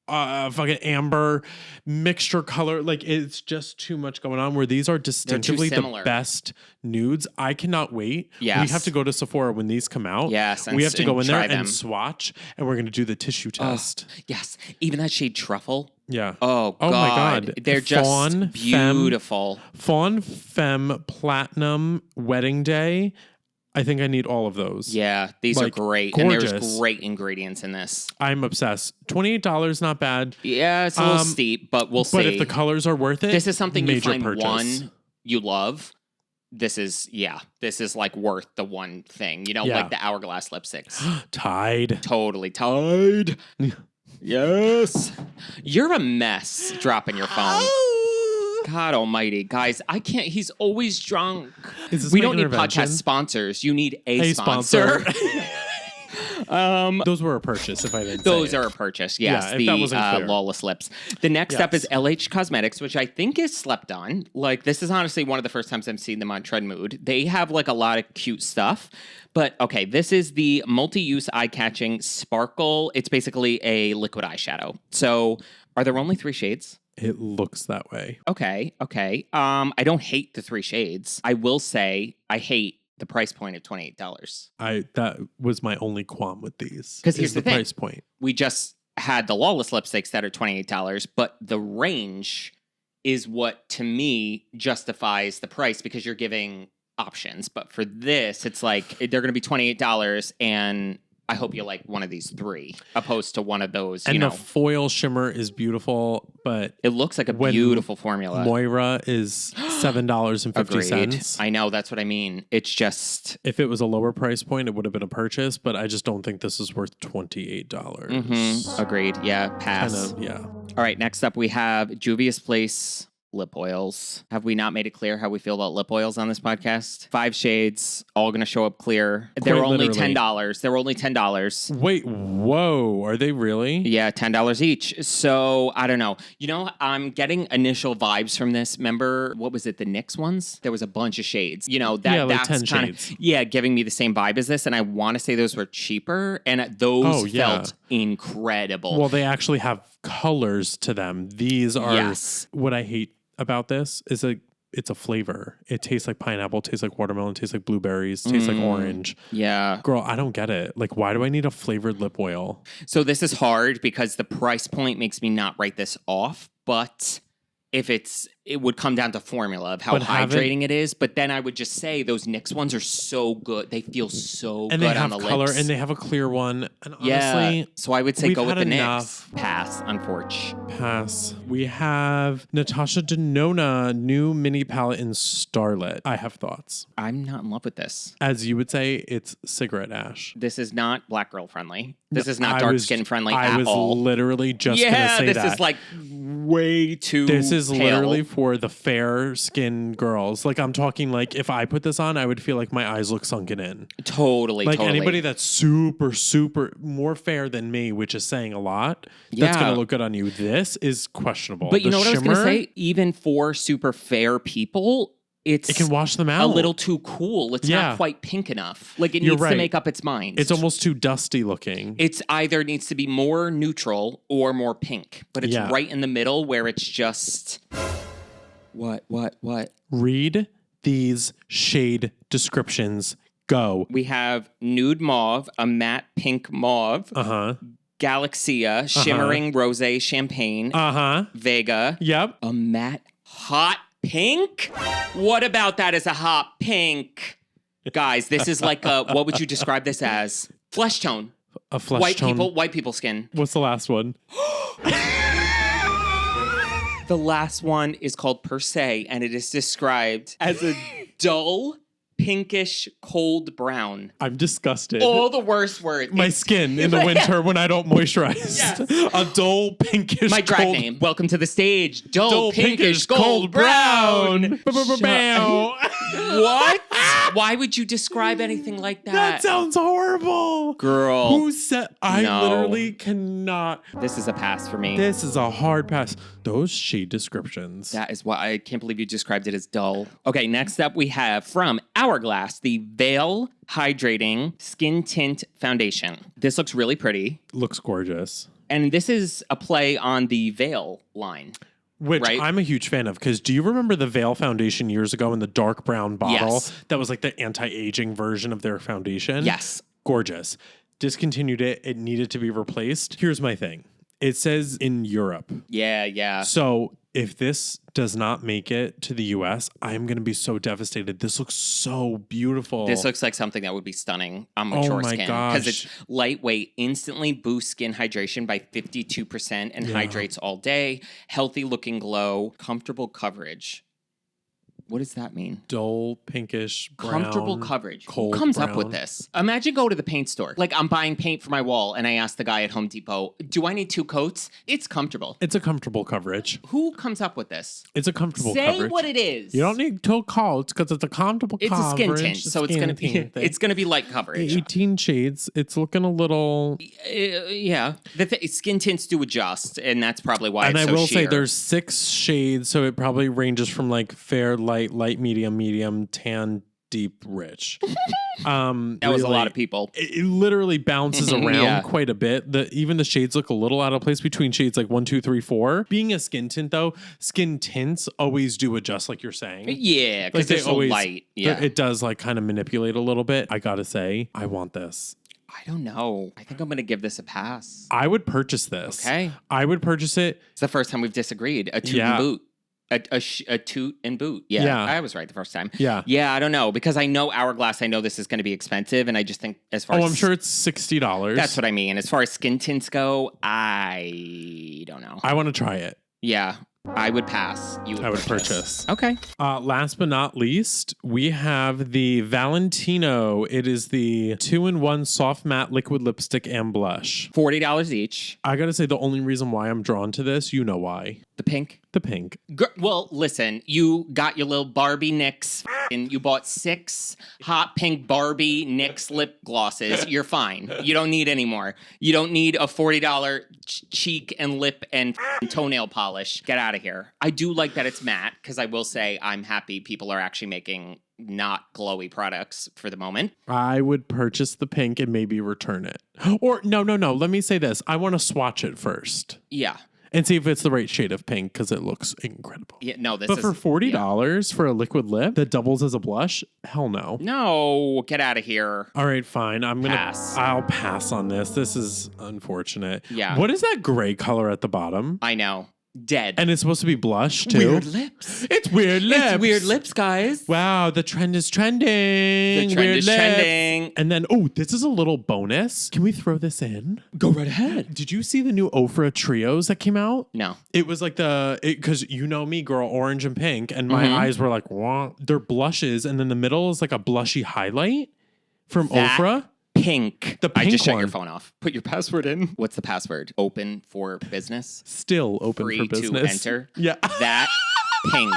fucking amber mixture color. Like, it's just too much going on, where these are distinctively the best nudes. I cannot wait. Yes. We have to go to Sephora when these come out. Yes. We have to go in there and swatch, and we're going to do the tissue test. Yes. Even that shade truffle. Yeah. Oh my God. They're just beautiful. Fawn Femme Platinum Wedding Day. I think I need all of those. Yeah, these are great. Gorgeous. And there's great ingredients in this. I'm obsessed. $28, not bad. Yeah, it's a little steep, but we'll see. But if the colors are worth it, this is something you find purchase. one you love. This is like worth the one thing. You know, like the Hourglass lipsticks. Tide. Totally Tide. Yes. You're a mess dropping your phone. God almighty. Guys, I can't. He's always drunk. We don't need podcast sponsors. You need a sponsor. Those were a purchase, if I didn't Those say are it. a purchase, yes. Yeah, if that wasn't clear. Lawless lips. The next up is LH Cosmetics, which I think is slept on. Like, this is honestly one of the first times I've seen them on Tread Mood. They have, like, a lot of cute stuff. But, okay, this is the multi-use eye-catching sparkle. It's basically a liquid eyeshadow. So, are there only 3 shades? It looks that way. Okay. I don't hate the 3 shades. I will say I hate the price point of $28. That was my only qualm with these. Because here's the thing. Price point. We just had the Lawless lipsticks that are $28, but the range is what, to me, justifies the price because you're giving options. But for this, it's like they're going to be $28 and I hope you like one of these 3 opposed to one of those, and the foil shimmer is beautiful, but it looks like a beautiful formula. Moira is $7.50. I know, that's what I mean. It's just, if it was a lower price point, it would have been a purchase, but I just don't think this is worth $28. Agreed. Yeah, pass. Yeah. All right, next up we have Juvia's Place lip oils. Have we not made it clear how we feel about lip oils on this podcast? 5 shades, all going to show up clear. They're only $10. They're only $10. Wait, whoa, are they really? Yeah, $10 each. So, I don't know. I'm getting initial vibes from this. Remember, what was it, the NYX ones? There was a bunch of shades. That's 10 kind of, giving me the same vibe as this. And I want to say those were cheaper. And those felt incredible. Well, they actually have colors to them. These are what I hate about this is it's a flavor. It tastes like pineapple, tastes like watermelon, tastes like blueberries, tastes like orange. Yeah. Girl, I don't get it. Like, why do I need a flavored lip oil? So this is hard because the price point makes me not write this off, but if it would come down to formula of how hydrating it is. But then I would just say those NYX ones are so good. They feel so good on the lips. And they have color and they have a clear one. And honestly, so I would say go with the NYX. Pass, unfortunately. Pass. We have Natasha Denona, new mini palette in Starlet. I have thoughts. I'm not in love with this. As you would say, it's cigarette ash. This is not black girl friendly. This is not dark skin friendly at all. I was literally just going to say that. This is like way too This is pale. Literally for the fair skin girls. Like, I'm talking like if I put this on, I would feel like my eyes look sunken in. Totally. Anybody that's super, super more fair than me, which is saying a lot, that's going to look good on you. This is questionable. But you know what I was going to say? Even for super fair people, it can wash them out. A little too cool. It's not quite pink enough. Like, it needs to make up its mind. It's almost too dusty looking. It's either needs to be more neutral or more pink. But it's right in the middle where it's just... What? Read these shade descriptions. Go. We have nude mauve, a matte pink mauve. Galaxia, shimmering rosé champagne. Vega. Yep. A matte hot pink? What about that as a hot pink? Guys, this is like a, what would you describe this as? Flesh tone. A flesh tone. White people skin. What's the last one? The last one is called Per Se, and it is described as a dull, pinkish, cold brown. I'm disgusted. All the worst words. My skin in the winter when I don't moisturize. Yes. A dull, pinkish, my drag name. Welcome to the stage. Dull, pinkish, cold brown. What? Why would you describe anything like that? That sounds horrible. Girl. Who said? I literally cannot. This is a pass for me. This is a hard pass. Those shade descriptions. That is why I can't believe you described it as dull. Okay, next up we have from Hourglass, the Veil Hydrating Skin Tint Foundation. This looks really pretty. Looks gorgeous. And this is a play on the Veil line. Which I'm a huge fan of, because do you remember the Veil foundation years ago in the dark brown bottle? Yes. That was like the anti-aging version of their foundation? Yes. Gorgeous. Discontinued it. It needed to be replaced. Here's my thing. It says in Europe. Yeah. So if this does not make it to the US, I'm going to be so devastated. This looks so beautiful. This looks like something that would be stunning on mature skin. Because it's lightweight, instantly boosts skin hydration by 52% and hydrates all day. Healthy looking glow, comfortable coverage. What does that mean? Dull, pinkish, brown. Comfortable coverage. Cold Who comes brown. up with this? Imagine go to the paint store. Like I'm buying paint for my wall and I ask the guy at Home Depot, do I need 2 coats? It's comfortable. It's a comfortable coverage. Who comes up with this? It's a comfortable Say coverage. what it is. You don't need 2 coats because it's a comfortable It's coverage. a skin tint, so it's gonna be light coverage. 18 shades. It's looking a little. Yeah, skin tints do adjust, and that's probably why. And it's I so will sheer. say there's 6 shades, so it probably ranges from like fair, light, medium, tan, deep, rich. That was a lot of people. It literally bounces around Yeah. quite a bit. Even the shades look a little out of place between shades like 1, 2, 3, 4. Being a skin tint though, skin tints always do adjust, like you're saying. Yeah, because Like they're so light. Yeah, it does like kind of manipulate a little bit. I gotta say, I want this. I don't know. I think I'm gonna give this a pass. I would purchase this. Okay, I would purchase it. it's the first time we've disagreed. A toot Yeah. and boot. A toot and boot. Yeah, Yeah. I was right the first time. Yeah. Yeah, I don't know because I know Hourglass. I know this is going to be expensive, and I just think as far as I'm sure it's $60. that's what I mean. As far as skin tints go, I don't know. I want to try it. Yeah, I would pass. You would I would purchase. Okay. Last but not least, we have the Valentino. It is the 2-in-1 soft matte liquid lipstick and blush. $40 each. I gotta say, the only reason why I'm drawn to this, you know why. The pink. The pink. Well, listen, you got your little Barbie NYX and you bought 6 hot pink Barbie NYX lip glosses. You're fine. You don't need any more. You don't need a $40 cheek and lip and toenail polish. Get out of here. I do like that it's matte because I will say I'm happy people are actually making not glowy products for the moment. I would purchase the pink and maybe return it. Or no. Let me say this. I want to swatch it first. Yeah. And see if it's the right shade of pink because it looks incredible. Yeah, no, this but is... for $40 for a liquid lip that doubles as a blush, hell no. No, get out of here. All right, fine. Pass. I'll pass on this. This is unfortunate. Yeah. What is that gray color at the bottom? I know. Dead. And it's supposed to be blush too. Weird lips. It's weird lips. It's weird lips, guys. Wow, the trend is trending. The trend Weird is lips. trending. And then, this is a little bonus. Can we throw this in? Go right ahead. Did you see the new Ofra trios that came out? No. It was like because you know me, girl, orange and pink, and my eyes were like, wah. They're blushes, and then the middle is like a blushy highlight from Ofra. Pink. The pink I just shut one. your phone off. Put your password in. What's the password? Open for business. Still open Free for business. to enter. Yeah. That pink.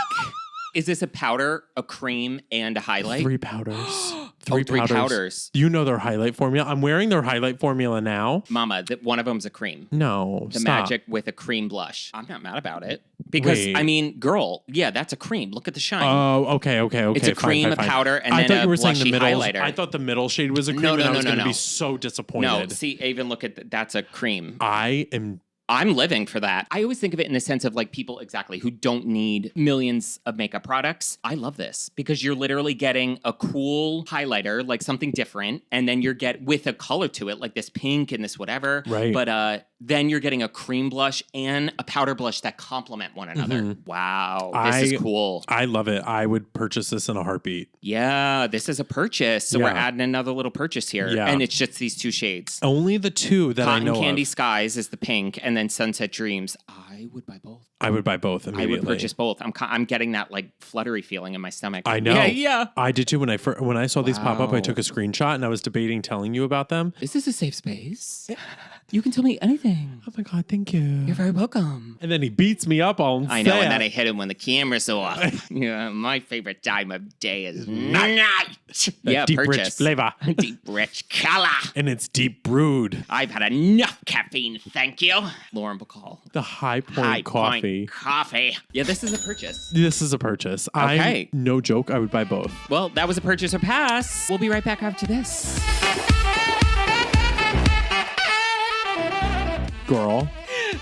Is this a powder, a cream, and a highlight? 3 powders. Three powders. You know their highlight formula. I'm wearing their highlight formula now. Mama, one of them's a cream. No, The stop. Magic with a cream blush. I'm not mad about it. Because, Wait. I mean, girl, yeah, that's a cream. Look at the shine. Oh, okay. It's a cream, a powder, and I then thought a you were saying blushy the middle. highlighter. I thought the middle shade was a cream, No, and I was going to no. be so disappointed. No, see, even look at that's a cream. I'm living for that. I always think of it in the sense of like people exactly who don't need millions of makeup products. I love this because you're literally getting a cool highlighter, like something different, and then you're with a color to it, like this pink and this whatever. Right. But then you're getting a cream blush and a powder blush that complement one another. Wow, this is cool. I love it. I would purchase this in a heartbeat. Yeah, this is a purchase. So Yeah. we're adding another little purchase here. Yeah. And it's just these 2 shades. Only the 2 that I know Cotton Candy of. Skies is the pink, and then Sunset Dreams. I would buy both. I would buy both immediately. I would purchase both. I'm getting that like fluttery feeling in my stomach. I know. Yeah. I did too. When I saw these pop up, I Wow. took a screenshot and I was debating telling you about them. Is this a safe space? You can tell me anything. Oh my God, thank you. You're very welcome. And then he beats me up all I know, sad. and then I hit him when the camera's off. Yeah, my favorite time of day is night. That deep, rich flavor. Deep, rich color. And it's deep brewed. I've had enough caffeine, thank you. Lauren Bacall. The High Point High coffee. Point coffee. Yeah, this is a purchase. This is a purchase. Okay. No joke, I would buy both. Well, that was a purchase or pass. We'll be right back after this. Girl.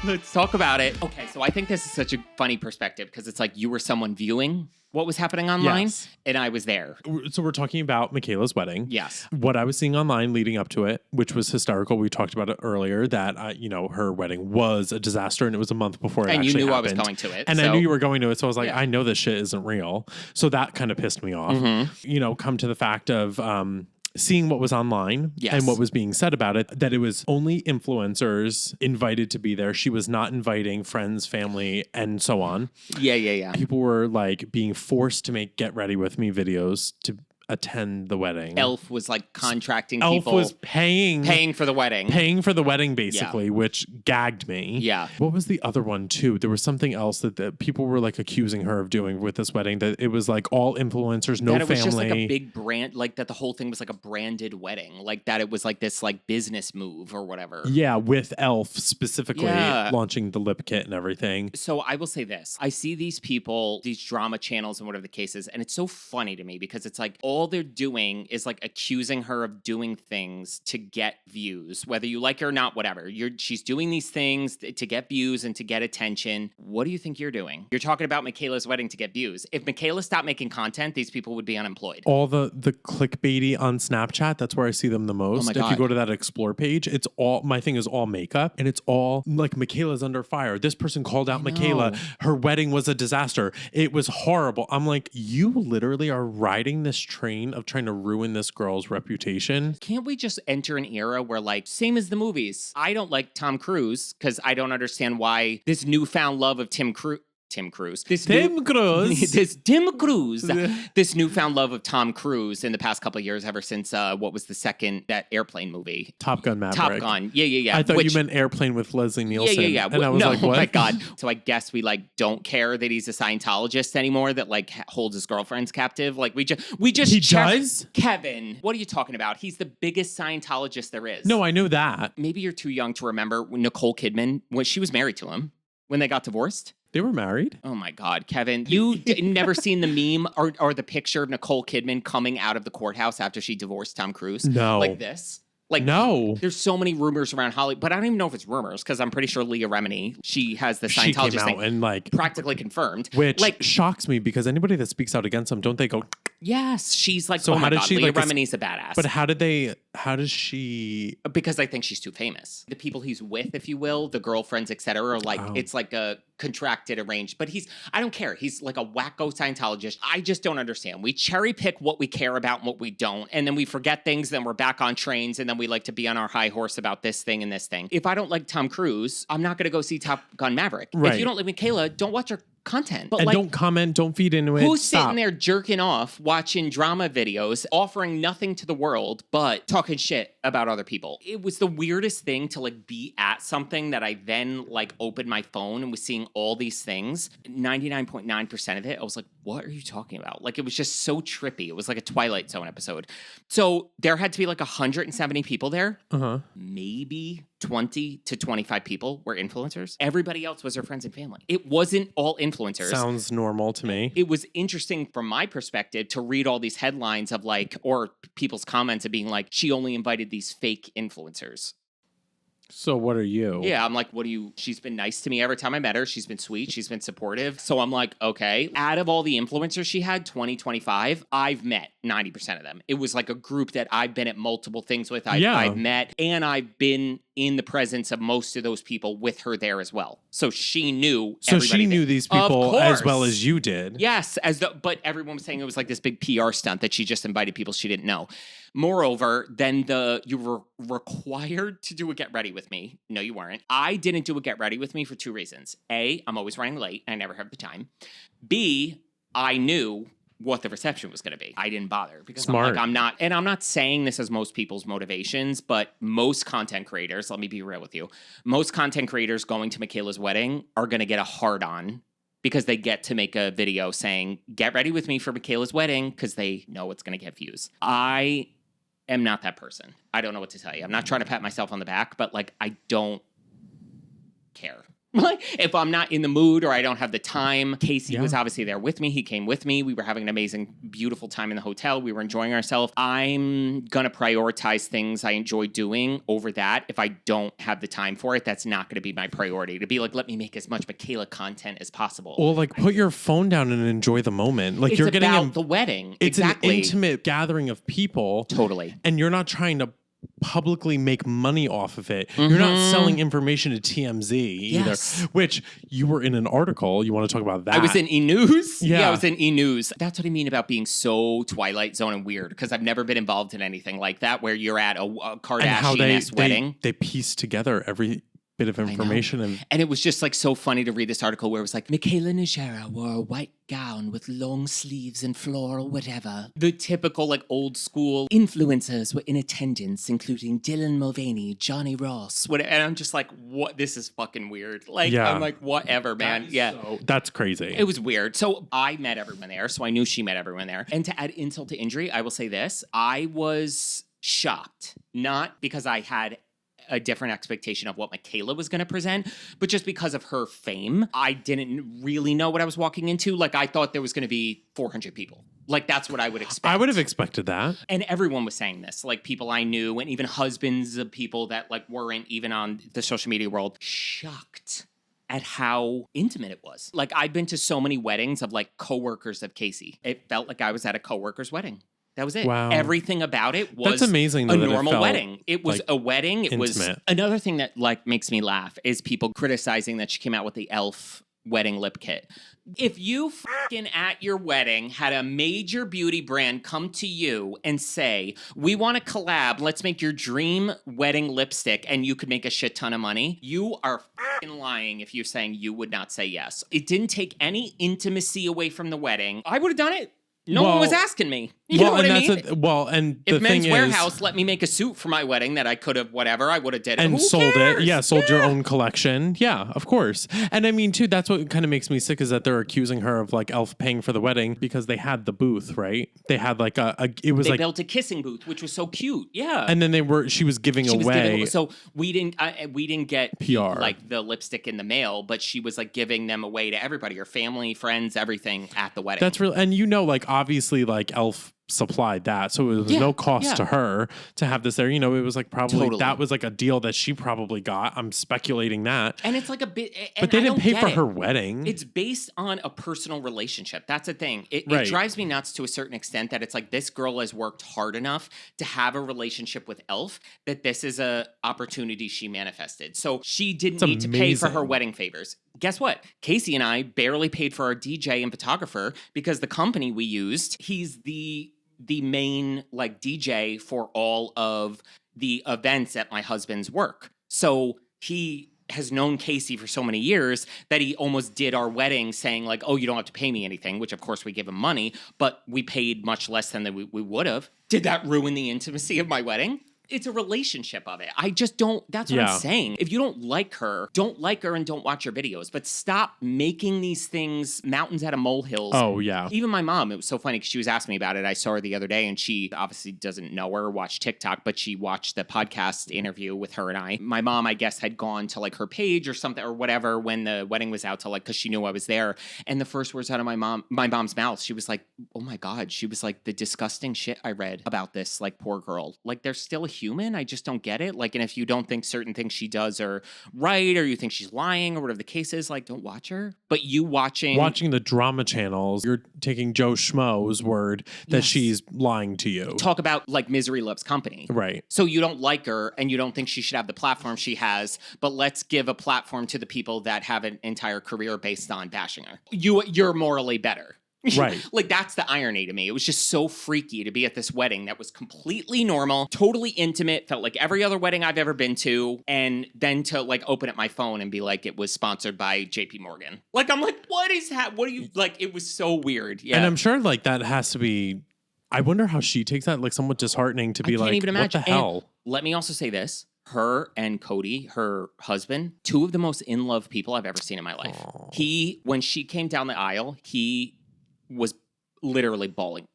Let's talk about it. Okay, so I think this is such a funny perspective because it's like you were someone viewing what was happening online, Yes. and I was there. So we're talking about Michaela's wedding. Yes. What I was seeing online leading up to it, which was hysterical. We talked about it earlier that, her wedding was a disaster and it was a month before it And you actually knew happened. I was going to it. And I so- knew you were going to it. So I was like, Yeah. I know this shit isn't real. So that kind of pissed me off. Mm-hmm. Come to the fact of, seeing what was online and what was being said about it, that it was only influencers invited to be there. She was not inviting friends, family, and so on. Yeah. People were like being forced to make get ready with me videos to attend the wedding. Elf was like contracting Elf people. was paying for the wedding. Paying for the wedding, basically, which gagged me. Yeah. What was the other one, too? There was something else that people were like accusing her of doing with this wedding, that it was like all influencers, no family. That it was just like a big brand, like that the whole thing was like a branded wedding. Like that it was like this like business move or whatever. Yeah, with Elf specifically launching the lip kit and everything. So I will say this. I see these people, these drama channels and whatever the case is, and it's so funny to me because it's like all they're doing is like accusing her of doing things to get views, whether you like it or not, whatever. She's doing these things to get views and to get attention. What do you think you're doing? You're talking about Michaela's wedding to get views. If Michaela stopped making content, these people would be unemployed. All the clickbaity on Snapchat, that's where I see them the most. If you go to that explore page, it's all, my thing is all makeup, and it's all like Michaela's under fire. This person called out Michaela. Her wedding was a disaster. It was horrible. I'm like, you literally are riding this train of trying to ruin this girl's reputation. Can't we just enter an era where, like, same as the movies? I don't like Tom Cruise because I don't understand why this newfound love of Tim Cruise. This newfound love of Tom Cruise in the past couple of years, ever since what was the second, that airplane movie? Top Gun Maverick. Top Gun. Yeah. I thought you meant Airplane with Leslie Nielsen. Yeah. And I was like, what? Oh my God. So I guess we like don't care that he's a Scientologist anymore, that like holds his girlfriends captive. Like we just He does? Kevin, what are you talking about? He's the biggest Scientologist there is. No, I know that. Maybe you're too young to remember Nicole Kidman when she was married to him when they got divorced. They were married? Oh my God, Kevin. You never seen the meme or the picture of Nicole Kidman coming out of the courthouse after she divorced Tom Cruise? No. Like this? Like, no. There's so many rumors around Hollywood, but I don't even know if it's rumors because I'm pretty sure Leah Remini, she has the Scientologist came out thing and like practically confirmed. Which like shocks me because anybody that speaks out against them, don't they go, yes, she's like, so oh how my did God, she Leah like Remini's a badass. But how does she? Because I think she's too famous. The people he's with, if you will, the girlfriends, etc., are like, it's like a contracted arranged, but I don't care. He's like a wacko Scientologist. I just don't understand. We cherry pick what we care about and what we don't, and then we forget things, then we're back on trains, and then we like to be on our high horse about this thing and this thing. If I don't like Tom Cruise, I'm not going to go see Top Gun Maverick. Right. If you don't like Michaela, don't watch her content. But and like, don't comment, don't feed into it. Who's sitting there jerking off, watching drama videos, offering nothing to the world, but talking shit about other people? It was the weirdest thing to like be at something that I then like opened my phone and was seeing all these things. 99.9% of it, I was like, what are you talking about? Like, it was just so trippy. It was like a Twilight Zone episode. So there had to be like 170 people there. Maybe 20 to 25 people were influencers. Everybody else was her friends and family. It wasn't all influencers. Sounds normal to me. It was interesting from my perspective to read all these headlines of like, or people's comments of being like, she only invited these fake influencers. So what are you? Yeah, I'm like, she's been nice to me every time I met her. She's been sweet. She's been supportive. So I'm like, okay. Out of all the influencers she had, 25, I've met 90% of them. It was like a group that I've been at multiple things with. I've met, and I've been in the presence of most of those people with her there as well. So she knew. So she knew these people as well as you did. Yes, but everyone was saying it was like this big PR stunt that she just invited people she didn't know. Moreover, then you were required to do a get ready with me. No, you weren't. I didn't do a get ready with me for two reasons. A, I'm always running late. I never have the time. B, I knew what the reception was going to be. I didn't bother because Smart. I'm not saying this as most people's motivations, but most content creators, let me be real with you, most content creators going to Michaela's wedding are going to get a hard on because they get to make a video saying, get ready with me for Michaela's wedding, because they know it's going to get views. I am not that person. I don't know what to tell you. I'm not trying to pat myself on the back, but like, I don't care. If I'm not in the mood or I don't have the time. Casey was obviously there with me. He came with me. We were having an amazing, beautiful time in the hotel. We were enjoying ourselves. I'm going to prioritize things I enjoy doing over that. If I don't have the time for it, that's not going to be my priority. To be like, let me make as much Michaela content as possible. Well, like, put your phone down and enjoy the moment. Like, you're getting about the wedding. It's an intimate gathering of people. Totally. And you're not trying to publicly make money off of it. You're not selling information to TMZ either, which you were in an article. You want to talk about that? I was in E-News. Yeah, I was in E-News. That's what I mean about being so Twilight Zone and weird, because I've never been involved in anything like that where you're at a Kardashian-esque wedding. They piece together every bit of information. And it was just like so funny to read this article where it was like, Mikayla Nogueira wore a white gown with long sleeves and floral whatever. The typical like old school influencers were in attendance, including Dylan Mulvaney, Johnny Ross, whatever. And I'm just like, what? This is fucking weird. Like, I'm like, whatever, man. That's crazy. It was weird. So I met everyone there. So I knew she met everyone there. And to add insult to injury, I will say this. I was shocked, not because I had a different expectation of what Michaela was going to present, but just because of her fame, I didn't really know what I was walking into. Like, I thought there was going to be 400 people. Like, that's what I would expect. I would have expected that. And everyone was saying this, like people I knew and even husbands of people that like weren't even on the social media world, shocked at how intimate it was. Like, I'd been to so many weddings of like coworkers of Casey. It felt like I was at a coworker's wedding. That was it. Wow. Everything about it was That's amazing, though, a normal wedding. It was like a wedding. It intimate. Was another thing that like makes me laugh is people criticizing that she came out with the elf wedding lip kit. If you fucking at your wedding had a major beauty brand come to you and say, we want to collab, let's make your dream wedding lipstick and you could make a shit ton of money, you are fucking lying if you're saying you would not say yes. It didn't take any intimacy away from the wedding. I would have done it. No one was asking me. You know what I mean? If Men's Warehouse let me make a suit for my wedding that I could have whatever, I would have did it. And sold it. Yeah, sold your own collection. Yeah, of course. And I mean, too, that's what kind of makes me sick is that they're accusing her of like elf paying for the wedding because they had the booth, right? They had like they built a kissing booth, which was so cute. Yeah. And then she was giving away. So we didn't get PR, like the lipstick in the mail, but she was like giving them away to everybody, her family, friends, everything at the wedding. That's real. And like obviously like elf supplied that, so it was no cost to her to have this there. It was like probably that was like a deal that she probably got. I'm speculating that, and it's like a bit, but they didn't pay for her wedding. It's based on a personal relationship. That's the thing. It drives me nuts to a certain extent that it's like this girl has worked hard enough to have a relationship with Elf that this is a opportunity she manifested. So she didn't need to pay for her wedding favors. Guess what? Casey and I barely paid for our DJ and photographer because the company we used, he's the main like DJ for all of the events at my husband's work. So he has known Casey for so many years that he almost did our wedding saying like, oh, you don't have to pay me anything, which of course we give him money, but we paid much less than we would have. Did that ruin the intimacy of my wedding? It's a relationship of it. I just don't, that's what I'm saying. If you don't like her and don't watch her videos, but stop making these things mountains out of molehills. Oh, yeah. Even my mom, it was so funny because she was asking me about it. I saw her the other day and she obviously doesn't know her or watch TikTok, but she watched the podcast interview with her and I. My mom, I guess, had gone to like her page or something or whatever when the wedding was out to like, because she knew I was there. And the first words out of my mom's mouth, she was like, oh my God. She was like, the disgusting shit I read about this, like, poor girl. Like, there's still a human. I just don't get it. Like, and if you don't think certain things she does are right, or you think she's lying, or whatever the case is, like, don't watch her. But you watching the drama channels, you're taking Joe Schmo's word that she's lying to you. Talk about like misery loves company, right? So you don't like her, and you don't think she should have the platform she has. But let's give a platform to the people that have an entire career based on bashing her. You're morally better. Right. Like, that's the irony to me. It was just so freaky to be at this wedding that was completely normal, totally intimate, felt like every other wedding I've ever been to, and then to, like, open up my phone and be like, it was sponsored by JP Morgan. Like, I'm like, what is that? What are you, like, it was so weird. Yeah. And I'm sure, like, that has to be, I wonder how she takes that, like, somewhat disheartening to be like, what the hell? And let me also say this. Her and Cody, her husband, two of the most in-love people I've ever seen in my life. Aww. When she came down the aisle, he was literally balding.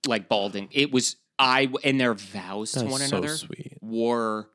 It was and their vows to one another were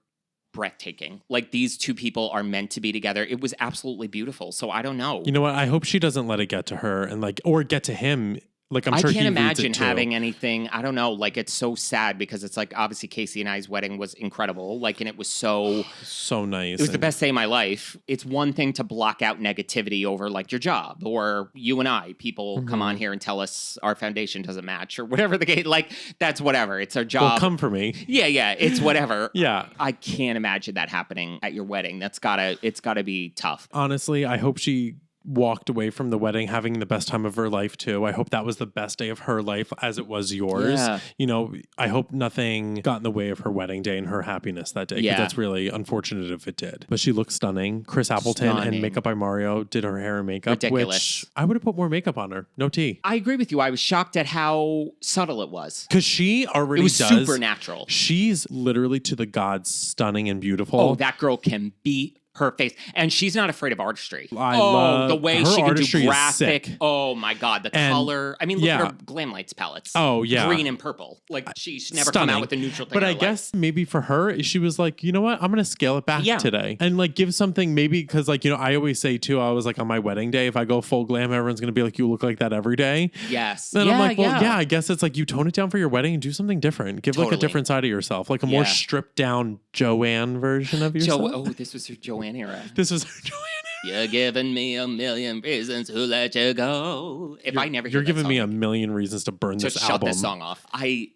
breathtaking. Like, these two people are meant to be together. It was absolutely beautiful. So I don't know. You know what? I hope she doesn't let it get to her and like, or get to him Like, I'm sure he I can't reads it imagine too. having anything. I don't know. Like, it's so sad because it's like, obviously, Casey and I's wedding was incredible. Like, and it was so nice. It was the best day of my life. It's one thing to block out negativity over like your job or you and I. People come on here and tell us our foundation doesn't match or whatever the case. Like, that's whatever. It's our job. Well, come for me. Yeah. It's whatever. Yeah. I can't imagine that happening at your wedding. It's gotta be tough. Honestly, I hope she walked away from the wedding having the best time of her life too. I hope that was the best day of her life as it was yours. Yeah. You know, I hope nothing got in the way of her wedding day and her happiness that day. Yeah. That's really unfortunate if it did. But she looks stunning. Chris Appleton and Makeup by Mario did her hair and makeup. Ridiculous. Which I would have put more makeup on her. No tea. I agree with you. I was shocked at how subtle it was. Because she already It was super natural. She's literally to the gods stunning and beautiful. Oh, that girl can beat her face, and she's not afraid of artistry. I love the way her she can do artistry graphic. Oh my god, the color. I mean, look at her Glam Lights palettes. Oh yeah, green and purple. Like she's never stunning. come out with a neutral thing. But I guess maybe for her, she was like, you know what, I'm gonna scale it back today and like give something maybe because like I always say too, I was like on my wedding day, if I go full glam, everyone's gonna be like, you look like that every day. Yes. And I'm like, well, I guess it's like you tone it down for your wedding and do something different. Give like a different side of yourself, like a more stripped down Joanne version of yourself. This was her Joanne era. This was Joanne. You're giving me a million reasons to let you go. You're giving me a million reasons to burn this album. Shut this song off. I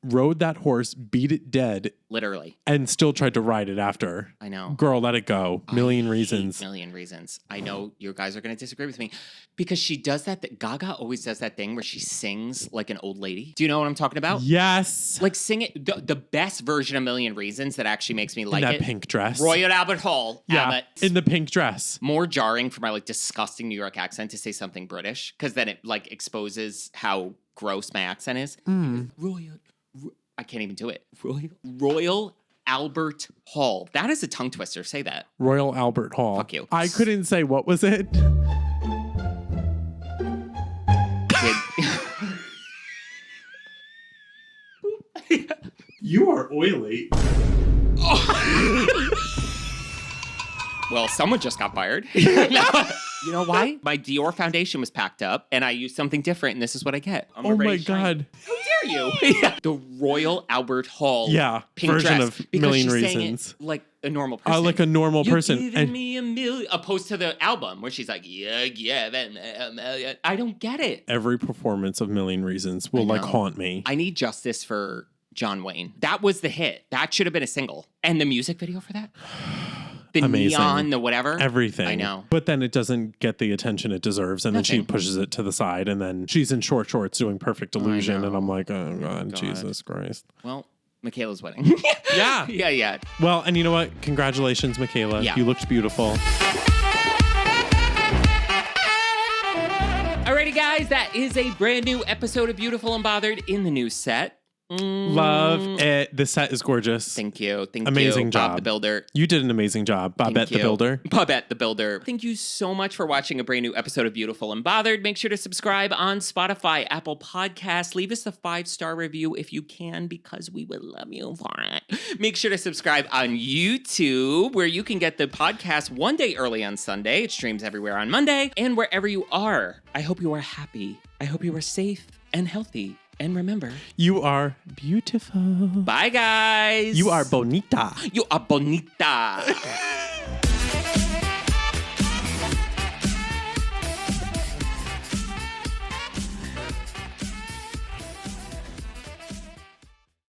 rode that horse, beat it dead. Literally. And still tried to ride it after. I know. Girl, let it go. Million reasons. Million reasons. I know you guys are going to disagree with me because she does that. Gaga always does that thing where she sings like an old lady. Do you know what I'm talking about? Yes. Like sing it. The best version of Million Reasons that actually makes me like it. In that pink dress. Royal Albert Hall. Yeah. Abbott. In the pink dress. More jarring for my like disgusting New York accent to say something British because then it like exposes how gross my accent is. I can't even do it. Royal Albert Hall. That is a tongue twister. Say that. Royal Albert Hall. Fuck you. I couldn't say what was it. You are oily. Well, someone just got fired. You know why? My Dior foundation was packed up, and I used something different, and this is what I get. Oh my god! How dare you? The Royal Albert Hall. Pink version dress, of Million Reasons. Like a normal person. Like a normal person. You're giving me a million. Opposed to the album where she's like, I don't get it. Every performance of Million Reasons will like haunt me. I need justice for John Wayne. That was the hit. That should have been a single. And the music video for that. The amazing. Neon, the whatever. Everything. I know. But then it doesn't get the attention it deserves. And then she pushes it to the side. And then she's in short shorts doing Perfect Illusion. And I'm like, oh God, Jesus Christ. Well, Michaela's wedding. Yeah. Well, and you know what? Congratulations, Michaela. Yeah. You looked beautiful. Alrighty, guys. That is a brand new episode of Beautiful and Bothered in the new set. Love it. The set is gorgeous. Thank you. Amazing job. Bob the Builder. You did an amazing job. Bobette the Builder. Bobette the Builder. Thank you so much for watching a brand new episode of Beautiful and Bothered. Make sure to subscribe on Spotify, Apple Podcasts. Leave us a 5-star review if you can, because we would love you for it. Make sure to subscribe on YouTube, where you can get the podcast one day early on Sunday. It streams everywhere on Monday. And wherever you are, I hope you are happy. I hope you are safe and healthy. And remember, you are beautiful. Bye, guys. You are bonita. You are bonita.